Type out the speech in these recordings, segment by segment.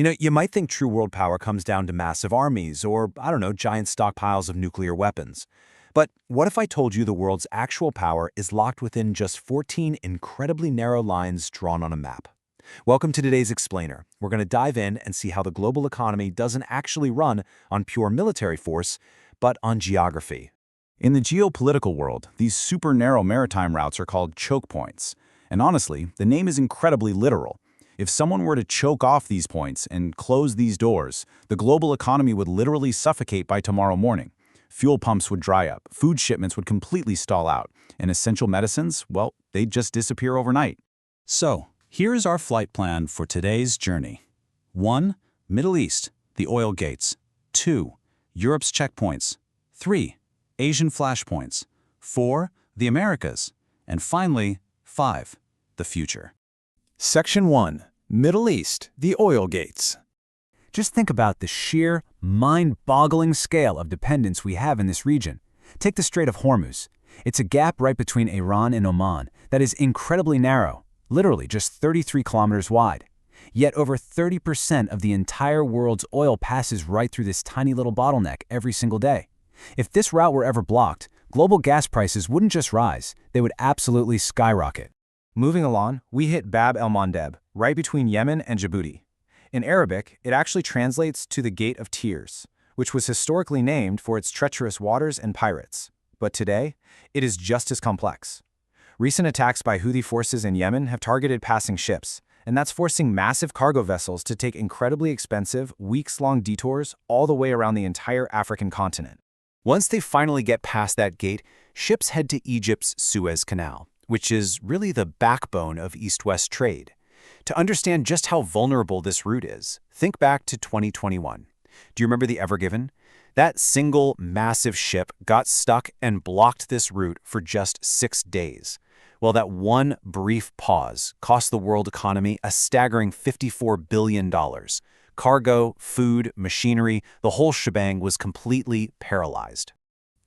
You might think true world power comes down to massive armies or, I don't know, giant stockpiles of nuclear weapons. But what if I told you the world's actual power is locked within just 14 incredibly narrow lines drawn on a map? Welcome to today's Explainer. We're going to dive in and see how the global economy doesn't actually run on pure military force, but on geography. In the geopolitical world, these super narrow maritime routes are called choke points. And honestly, the name is incredibly literal. If someone were to choke off these points and close these doors, the global economy would literally suffocate by tomorrow morning. Fuel pumps would dry up, food shipments would completely stall out, and essential medicines, well, they'd just disappear overnight. So, here's our flight plan for today's journey. 1. Middle East, the oil gates. 2. Europe's checkpoints. 3. Asian flashpoints. 4. The Americas. And finally, 5. The future. Section 1. Middle East, the oil gates. Just think about the sheer, mind-boggling scale of dependence we have in this region. Take the Strait of Hormuz. It's a gap right between Iran and Oman that is incredibly narrow, literally just 33 kilometers wide. Yet over 30% of the entire world's oil passes right through this tiny little bottleneck every single day. If this route were ever blocked, global gas prices wouldn't just rise, they would absolutely skyrocket. Moving along, we hit Bab el-Mandeb, right between Yemen and Djibouti. In Arabic, it actually translates to the Gate of Tears, which was historically named for its treacherous waters and pirates. But today, it is just as complex. Recent attacks by Houthi forces in Yemen have targeted passing ships, and that's forcing massive cargo vessels to take incredibly expensive, weeks-long detours all the way around the entire African continent. Once they finally get past that gate, ships head to Egypt's Suez Canal, which is really the backbone of East-West trade. To understand just how vulnerable this route is, think back to 2021. Do you remember the Ever Given? That single massive ship got stuck and blocked this route for just 6 days. Well, that one brief pause cost the world economy a staggering $54 billion. Cargo, food, machinery, the whole shebang was completely paralyzed.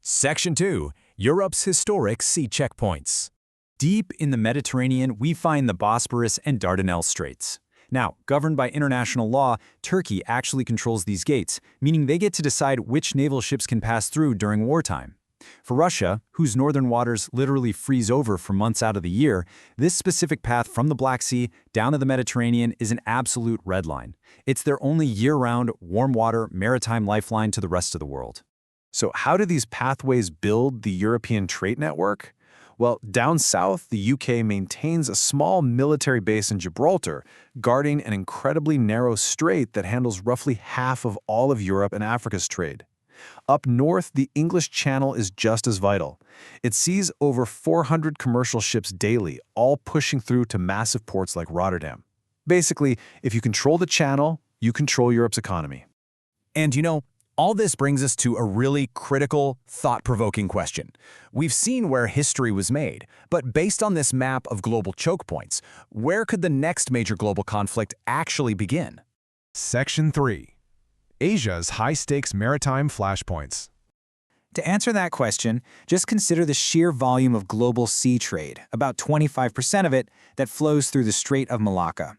Section 2. Europe's historic sea checkpoints. Deep in the Mediterranean, we find the Bosporus and Dardanelles Straits. Now, governed by international law, Turkey actually controls these gates, meaning they get to decide which naval ships can pass through during wartime. For Russia, whose northern waters literally freeze over for months out of the year, this specific path from the Black Sea down to the Mediterranean is an absolute red line. It's their only year-round, warm-water, maritime lifeline to the rest of the world. So how do these pathways build the European trade network? Well, down south, the UK maintains a small military base in Gibraltar, guarding an incredibly narrow strait that handles roughly half of all of Europe and Africa's trade. Up north, the English Channel is just as vital. It sees over 400 commercial ships daily, all pushing through to massive ports like Rotterdam. Basically, if you control the channel, you control Europe's economy. And all this brings us to a really critical, thought-provoking question. We've seen where history was made, but based on this map of global choke points, where could the next major global conflict actually begin? Section 3. Asia's high-stakes maritime flashpoints. To answer that question, just consider the sheer volume of global sea trade, about 25% of it, that flows through the Strait of Malacca.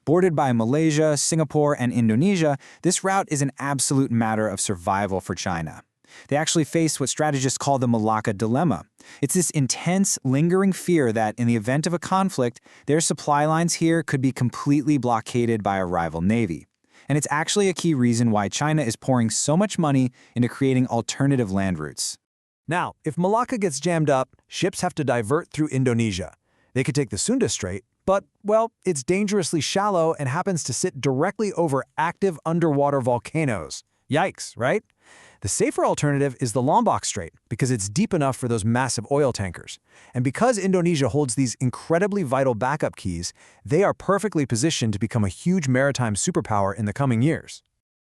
Bordered by Malaysia, Singapore, and Indonesia, this route is an absolute matter of survival for China. They actually face what strategists call the Malacca dilemma. It's this intense, lingering fear that, in the event of a conflict, their supply lines here could be completely blockaded by a rival navy. And it's actually a key reason why China is pouring so much money into creating alternative land routes. Now, if Malacca gets jammed up, ships have to divert through Indonesia. They could take the Sunda Strait, but, well, it's dangerously shallow and happens to sit directly over active underwater volcanoes. Yikes, right? The safer alternative is the Lombok Strait because it's deep enough for those massive oil tankers. And because Indonesia holds these incredibly vital backup keys, they are perfectly positioned to become a huge maritime superpower in the coming years.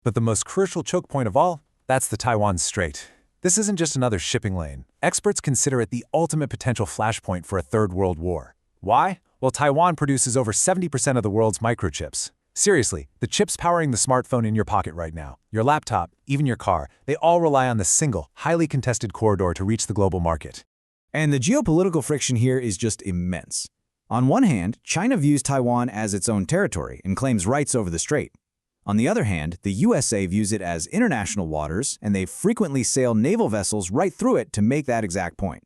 But the most crucial choke point of all, that's the Taiwan Strait. This isn't just another shipping lane. Experts consider it the ultimate potential flashpoint for a third world war. Why? Well, Taiwan produces over 70% of the world's microchips. Seriously, the chips powering the smartphone in your pocket right now, your laptop, even your car, they all rely on this single, highly contested corridor to reach the global market. And the geopolitical friction here is just immense. On one hand, China views Taiwan as its own territory and claims rights over the strait. On the other hand, the USA views it as international waters, and they frequently sail naval vessels right through it to make that exact point.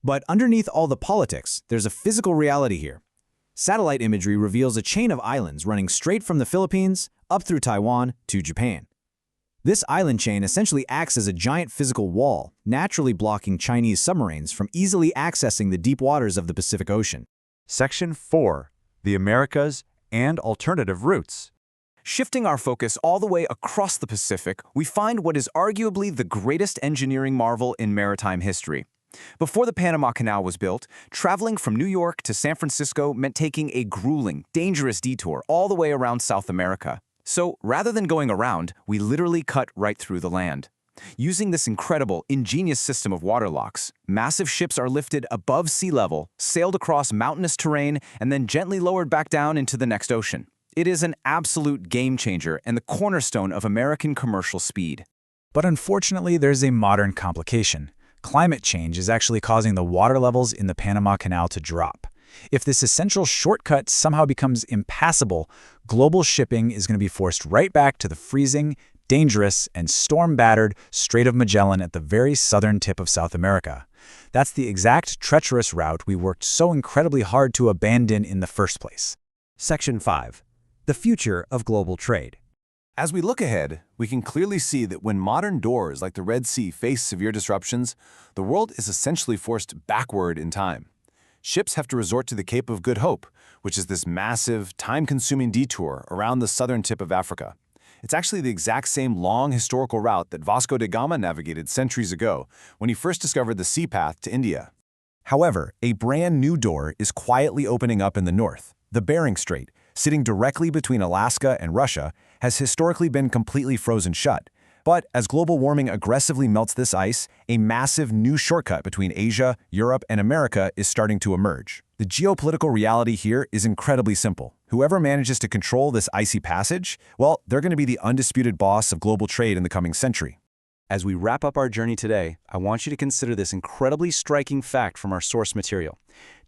But underneath all the politics, there's a physical reality here. Satellite imagery reveals a chain of islands running straight from the Philippines, up through Taiwan, to Japan. This island chain essentially acts as a giant physical wall, naturally blocking Chinese submarines from easily accessing the deep waters of the Pacific Ocean. Section 4. The Americas and Alternative Routes. Shifting our focus all the way across the Pacific, we find what is arguably the greatest engineering marvel in maritime history. Before the Panama Canal was built, traveling from New York to San Francisco meant taking a grueling, dangerous detour all the way around South America. So, rather than going around, we literally cut right through the land. Using this incredible, ingenious system of waterlocks, massive ships are lifted above sea level, sailed across mountainous terrain, and then gently lowered back down into the next ocean. It is an absolute game changer and the cornerstone of American commercial speed. But unfortunately, there's a modern complication. Climate change is actually causing the water levels in the Panama Canal to drop. If this essential shortcut somehow becomes impassable, global shipping is going to be forced right back to the freezing, dangerous, and storm-battered Strait of Magellan at the very southern tip of South America. That's the exact treacherous route we worked so incredibly hard to abandon in the first place. Section 5. The future of global trade. As we look ahead, we can clearly see that when modern doors like the Red Sea face severe disruptions, the world is essentially forced backward in time. Ships have to resort to the Cape of Good Hope, which is this massive, time-consuming detour around the southern tip of Africa. It's actually the exact same long historical route that Vasco da Gama navigated centuries ago when he first discovered the sea path to India. However, a brand new door is quietly opening up in the north. The Bering Strait, sitting directly between Alaska and Russia, has historically been completely frozen shut. But as global warming aggressively melts this ice, a massive new shortcut between Asia, Europe, and America is starting to emerge. The geopolitical reality here is incredibly simple. Whoever manages to control this icy passage, well, they're going to be the undisputed boss of global trade in the coming century. As we wrap up our journey today, I want you to consider this incredibly striking fact from our source material.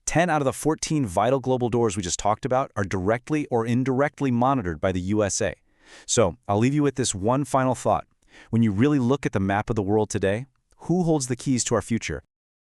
10 out of the 14 vital global doors we just talked about are directly or indirectly monitored by the USA. So, I'll leave you with this one final thought. When you really look at the map of the world today, who holds the keys to our future?